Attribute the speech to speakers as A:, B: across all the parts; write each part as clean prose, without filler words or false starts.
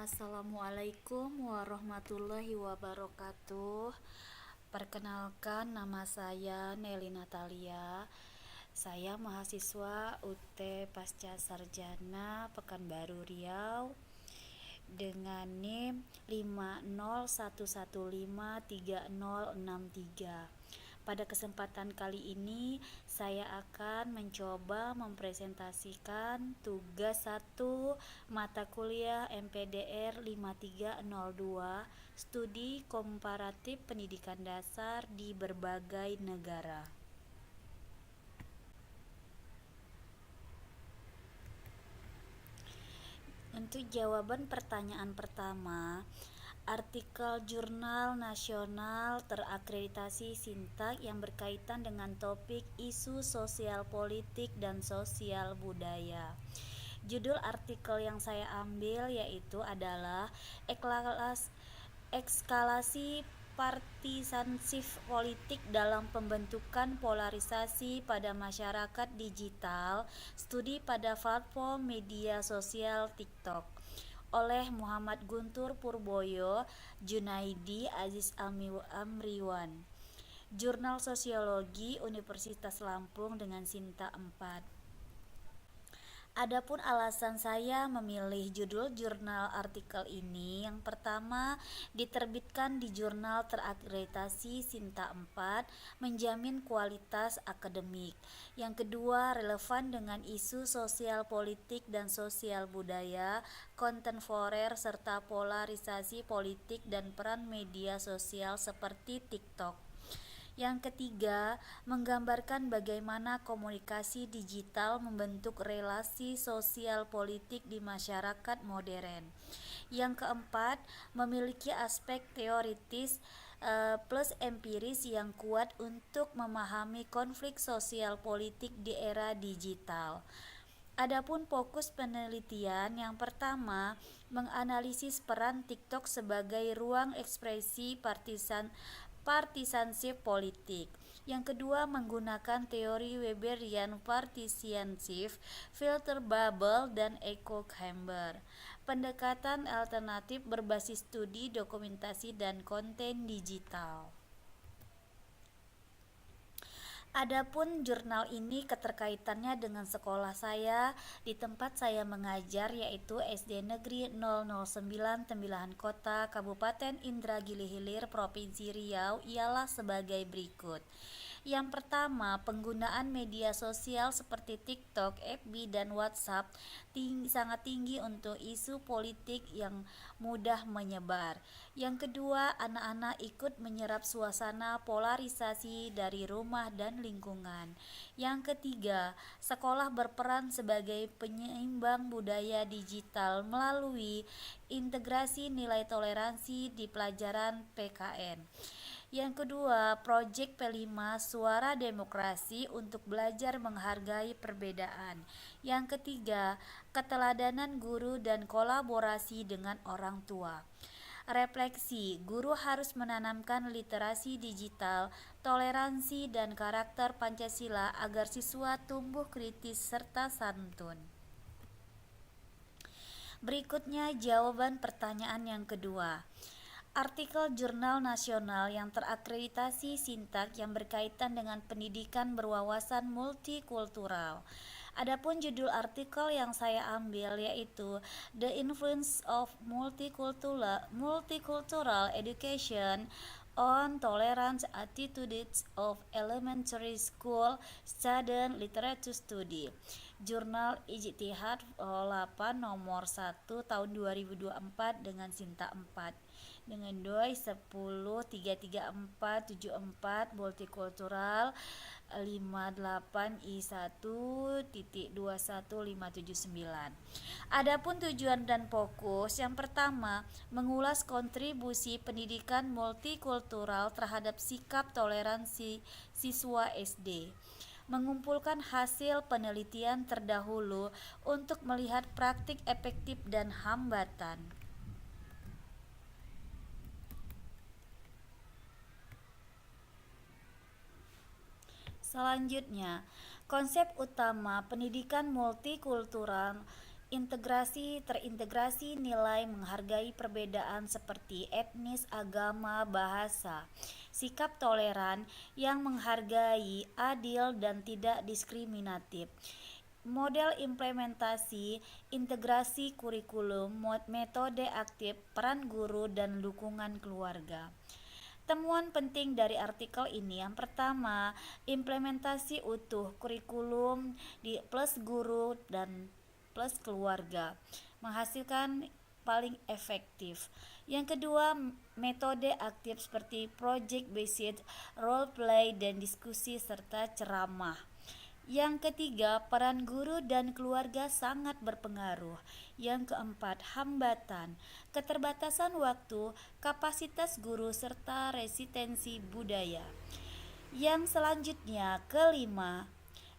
A: Assalamualaikum warahmatullahi wabarakatuh. Perkenalkan, nama saya Nelly Natalia. Saya mahasiswa UT Pasca Sarjana Pekanbaru Riau dengan NIM 501153063. Pada kesempatan kali ini saya akan mencoba mempresentasikan tugas 1 mata kuliah MPDR 5302 Studi Komparatif Pendidikan Dasar di berbagai negara. Untuk jawaban pertanyaan pertama, artikel jurnal nasional terakreditasi Sintak yang berkaitan dengan topik isu sosial politik dan sosial budaya. Judul artikel yang saya ambil yaitu adalah Eskalasi Partisansip Politik dalam Pembentukan Polarisasi pada Masyarakat Digital, Studi pada Platform Media Sosial TikTok, oleh Muhammad Guntur Purboyo, Junaidi Aziz Amriwan, Jurnal Sosiologi Universitas Lampung dengan Sinta 4. Adapun alasan saya memilih judul jurnal artikel ini, yang pertama, diterbitkan di jurnal terakreditasi Sinta 4, menjamin kualitas akademik. Yang kedua, relevan dengan isu sosial politik dan sosial budaya, kontemporer serta polarisasi politik dan peran media sosial seperti TikTok. Yang ketiga, menggambarkan bagaimana komunikasi digital membentuk relasi sosial politik di masyarakat modern. Yang keempat, memiliki aspek teoritis plus empiris yang kuat untuk memahami konflik sosial politik di era digital. Adapun fokus penelitian, yang pertama, menganalisis peran TikTok sebagai ruang ekspresi partisansip politik. Yang kedua, menggunakan teori Weberian partisanship, filter bubble, dan echo chamber. Pendekatan alternatif berbasis studi, dokumentasi, dan konten digital. Adapun jurnal ini keterkaitannya dengan sekolah saya di tempat saya mengajar, yaitu SD Negeri 009 Tembilahan Kota, Kabupaten Indragiri Hilir, Provinsi Riau, ialah sebagai berikut. Yang pertama, penggunaan media sosial seperti TikTok, FB, dan WhatsApp sangat tinggi untuk isu politik yang mudah menyebar. Yang kedua, anak-anak ikut menyerap suasana polarisasi dari rumah dan lingkungan. Yang ketiga, sekolah berperan sebagai penyeimbang budaya digital melalui integrasi nilai toleransi di pelajaran PKN. Yang kedua, proyek P5 Suara Demokrasi untuk belajar menghargai perbedaan. Yang ketiga, keteladanan guru dan kolaborasi dengan orang tua. Refleksi, guru harus menanamkan literasi digital, toleransi, dan karakter Pancasila agar siswa tumbuh kritis serta santun. Berikutnya jawaban pertanyaan yang kedua. Artikel jurnal nasional yang terakreditasi Sintak yang berkaitan dengan pendidikan berwawasan multikultural. Adapun judul artikel yang saya ambil yaitu The Influence of Multicultural Education on Tolerance Attitudes of Elementary School Student Literature Study, Jurnal Ijtihad 8 nomor 1 tahun 2024 dengan Sinta 4, dengan doi 10.33474 multikultural 58I1.21579. Adapun tujuan dan fokus, yang pertama, mengulas kontribusi pendidikan multikultural terhadap sikap toleransi siswa SD. Mengumpulkan hasil penelitian terdahulu untuk melihat praktik efektif dan hambatan. Selanjutnya, konsep utama pendidikan multikultural Terintegrasi nilai menghargai perbedaan seperti etnis, agama, bahasa. Sikap toleran yang menghargai, adil, dan tidak diskriminatif. Model implementasi, integrasi kurikulum, metode aktif, peran guru, dan dukungan keluarga. Temuan penting dari artikel ini yang pertama, implementasi utuh kurikulum di plus guru dan plus keluarga menghasilkan paling efektif. Yang kedua, metode aktif seperti project based, role play, dan diskusi serta ceramah. Yang ketiga, peran guru dan keluarga sangat berpengaruh. Yang keempat, hambatan, keterbatasan waktu, kapasitas guru, serta resistensi budaya. Yang selanjutnya, kelima,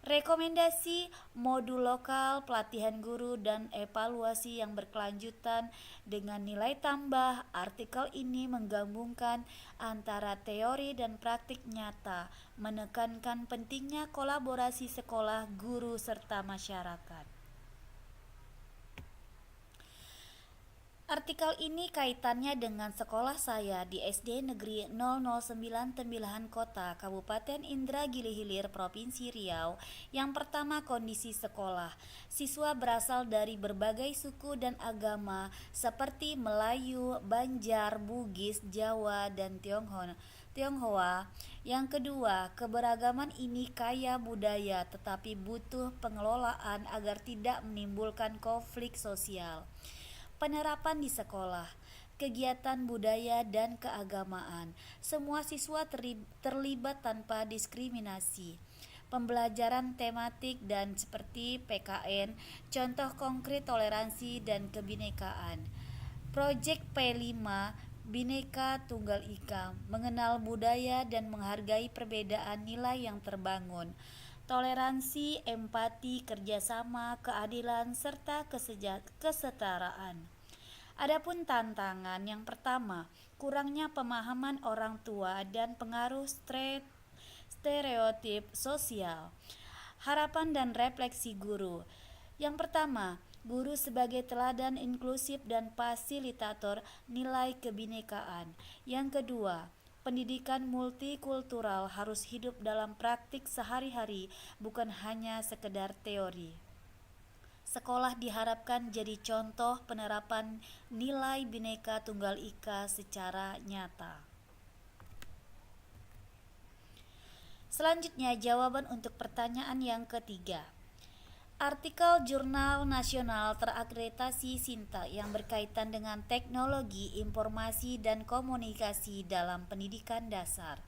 A: rekomendasi modul lokal, pelatihan guru, dan evaluasi yang berkelanjutan dengan nilai tambah. Artikel ini menggabungkan antara teori dan praktik nyata, menekankan pentingnya kolaborasi sekolah, guru, serta masyarakat. Artikel ini kaitannya dengan sekolah saya di SD Negeri 009 Tembilahan Kota, Kabupaten Indragiri Hilir, Provinsi Riau. Yang pertama, kondisi sekolah. Siswa berasal dari berbagai suku dan agama seperti Melayu, Banjar, Bugis, Jawa, dan Tionghoa. Yang kedua, keberagaman ini kaya budaya tetapi butuh pengelolaan agar tidak menimbulkan konflik sosial. Penerapan di sekolah, kegiatan budaya dan keagamaan. Semua siswa terlibat tanpa diskriminasi. Pembelajaran tematik dan seperti PKN, contoh konkret toleransi dan kebinekaan. Proyek P5, Bhinneka Tunggal Ika, mengenal budaya dan menghargai perbedaan nilai yang terbangun. Toleransi, empati, kerjasama, keadilan, serta kesetaraan. Adapun tantangan yang pertama, kurangnya pemahaman orang tua dan pengaruh stereotip sosial. Harapan dan refleksi guru. Yang pertama, guru sebagai teladan inklusif dan fasilitator nilai kebinekaan. Yang kedua, pendidikan multikultural harus hidup dalam praktik sehari-hari, bukan hanya sekedar teori. Sekolah diharapkan jadi contoh penerapan nilai Bhinneka Tunggal Ika secara nyata. Selanjutnya, jawaban untuk pertanyaan yang ketiga. Artikel Jurnal Nasional Terakreditasi Sinta yang berkaitan dengan teknologi, informasi, dan komunikasi dalam pendidikan dasar.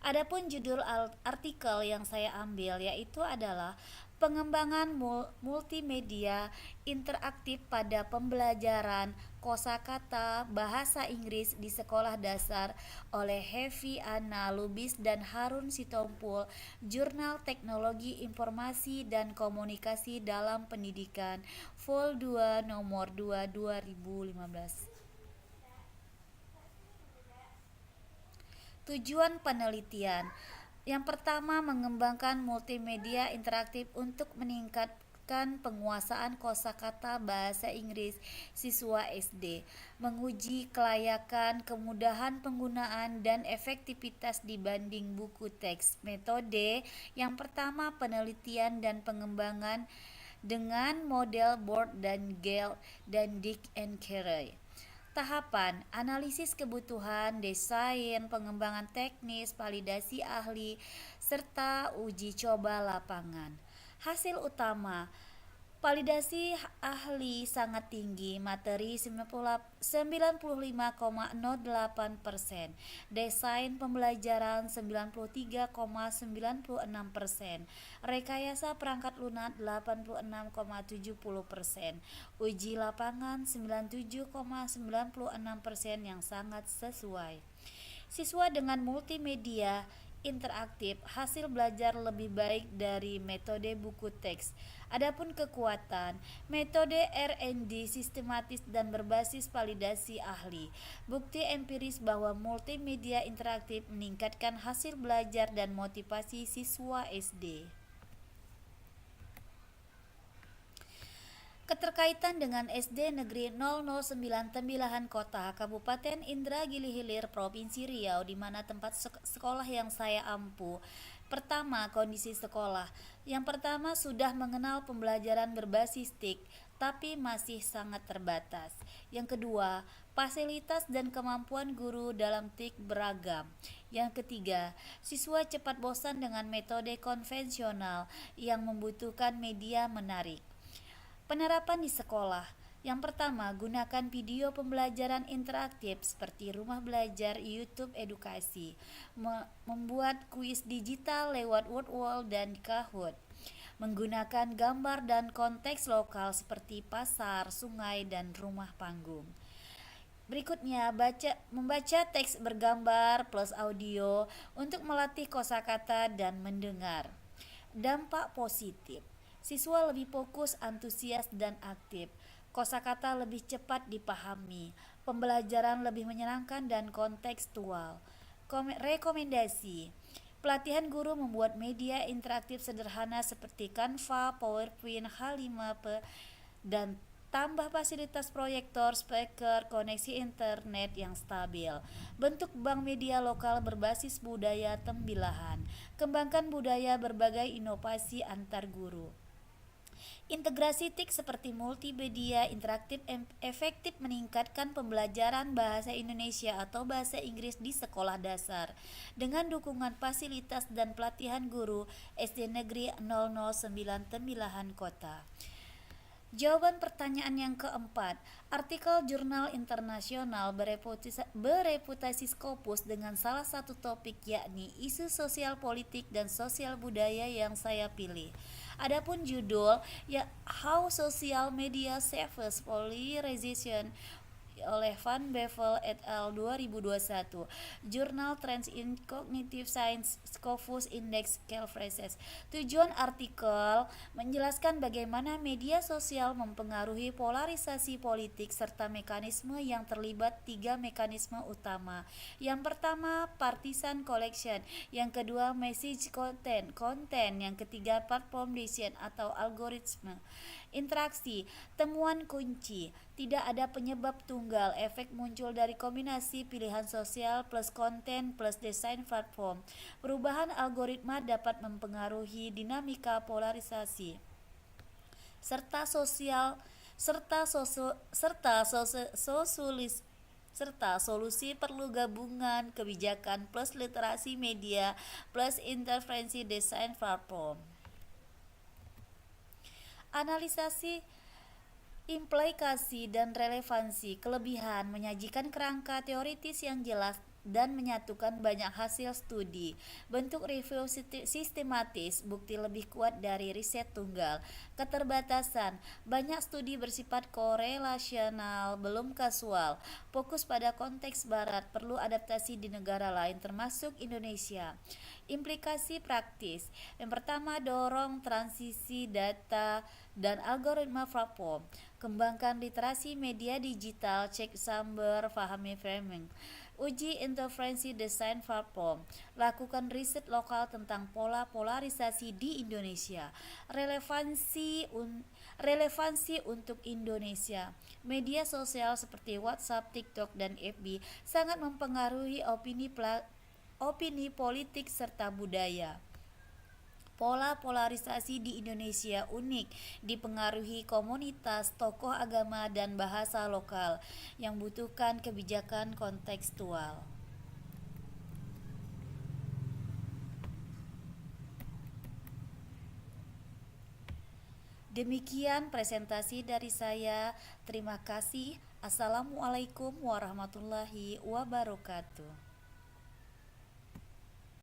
A: Adapun judul artikel yang saya ambil yaitu adalah pengembangan multimedia interaktif pada pembelajaran kosakata bahasa Inggris di sekolah dasar oleh Hevi Anna Lubis dan Harun Sitompul, Jurnal Teknologi Informasi dan Komunikasi dalam Pendidikan, Vol 2 nomor 2 2015. Tujuan penelitian. Yang pertama, mengembangkan multimedia interaktif untuk meningkatkan penguasaan kosakata bahasa Inggris siswa SD, menguji kelayakan, kemudahan penggunaan, dan efektivitas dibanding buku teks. Metode yang pertama, penelitian dan pengembangan dengan model Board dan Gale dan Dick and Carey. Tahapan, analisis kebutuhan, desain, pengembangan teknis, validasi ahli, serta uji coba lapangan. Hasil utama, validasi ahli sangat tinggi, materi 95,08%, desain pembelajaran 93,96%, rekayasa perangkat lunak 86,70%, uji lapangan 97,96% yang sangat sesuai. Siswa dengan multimedia interaktif hasil belajar lebih baik dari metode buku teks. Adapun kekuatan, metode R&D sistematis dan berbasis validasi ahli. Bukti empiris bahwa multimedia interaktif meningkatkan hasil belajar dan motivasi siswa SD. Keterkaitan dengan SD Negeri 009 Tembilahan Kota, Kabupaten Indragiri Hilir, Provinsi Riau, di mana tempat sekolah yang saya ampu. Pertama, kondisi sekolah. Yang pertama, sudah mengenal pembelajaran berbasis TIK, tapi masih sangat terbatas. Yang kedua, fasilitas dan kemampuan guru dalam TIK beragam. Yang ketiga, siswa cepat bosan dengan metode konvensional yang membutuhkan media menarik. Penerapan di sekolah. Yang pertama, gunakan video pembelajaran interaktif seperti rumah belajar, YouTube edukasi, membuat kuis digital lewat Wordwall dan Kahoot, menggunakan gambar dan konteks lokal seperti pasar, sungai, dan rumah panggung. Berikutnya, membaca teks bergambar plus audio untuk melatih kosakata dan mendengar. Dampak positif. Siswa lebih fokus, antusias, dan aktif. Kosakata lebih cepat dipahami. Pembelajaran lebih menyenangkan dan kontekstual. Rekomendasi. Pelatihan guru membuat media interaktif sederhana seperti Canva, PowerPoint, H5P, dan tambah fasilitas proyektor, speaker, koneksi internet yang stabil. Bentuk bank media lokal berbasis budaya Tembilahan. Kembangkan budaya berbagai inovasi antar guru. Integrasi TIK seperti multimedia interaktif efektif meningkatkan pembelajaran bahasa Indonesia atau bahasa Inggris di sekolah dasar dengan dukungan fasilitas dan pelatihan guru SD Negeri 009 Tembilahan Kota. Jawaban pertanyaan yang keempat, artikel jurnal internasional bereputasi Scopus dengan salah satu topik yakni isu sosial politik dan sosial budaya yang saya pilih. Adapun judul ya How Social Media Saves Polarization oleh Van Bevel et al. 2021, Jurnal Trends in Cognitive Science Scopus Index Calfrases. Tujuan artikel menjelaskan bagaimana media sosial mempengaruhi polarisasi politik serta mekanisme yang terlibat. 3 mekanisme utama. Yang pertama, partisan collection, yang kedua, message content, yang ketiga, platform design atau algoritma. Interaksi, temuan kunci, tidak ada penyebab tunggal, efek muncul dari kombinasi pilihan sosial plus konten plus desain platform. Perubahan algoritma dapat mempengaruhi dinamika polarisasi serta solusi perlu gabungan kebijakan plus literasi media plus intervensi desain platform. Analisasi implikasi dan relevansi. Kelebihan menyajikan kerangka teoritis yang jelas dan menyatukan banyak hasil studi. Bentuk review sistematis, bukti lebih kuat dari riset tunggal. Keterbatasan, banyak studi bersifat korelasional, belum kasual. Fokus pada konteks barat, perlu adaptasi di negara lain termasuk Indonesia. Implikasi praktis. Yang pertama, dorong transisi data dan algoritma platform. Kembangkan literasi media digital, cek sumber, pahami framing. Uji interferensi desain platform. Lakukan riset lokal tentang pola polarisasi di Indonesia. Relevansi untuk Indonesia. Media sosial seperti WhatsApp, TikTok, dan FB sangat mempengaruhi opini politik serta budaya. Pola polarisasi di Indonesia unik, dipengaruhi komunitas, tokoh agama, dan bahasa lokal yang membutuhkan kebijakan kontekstual. Demikian presentasi dari saya. Terima kasih. Assalamualaikum warahmatullahi wabarakatuh.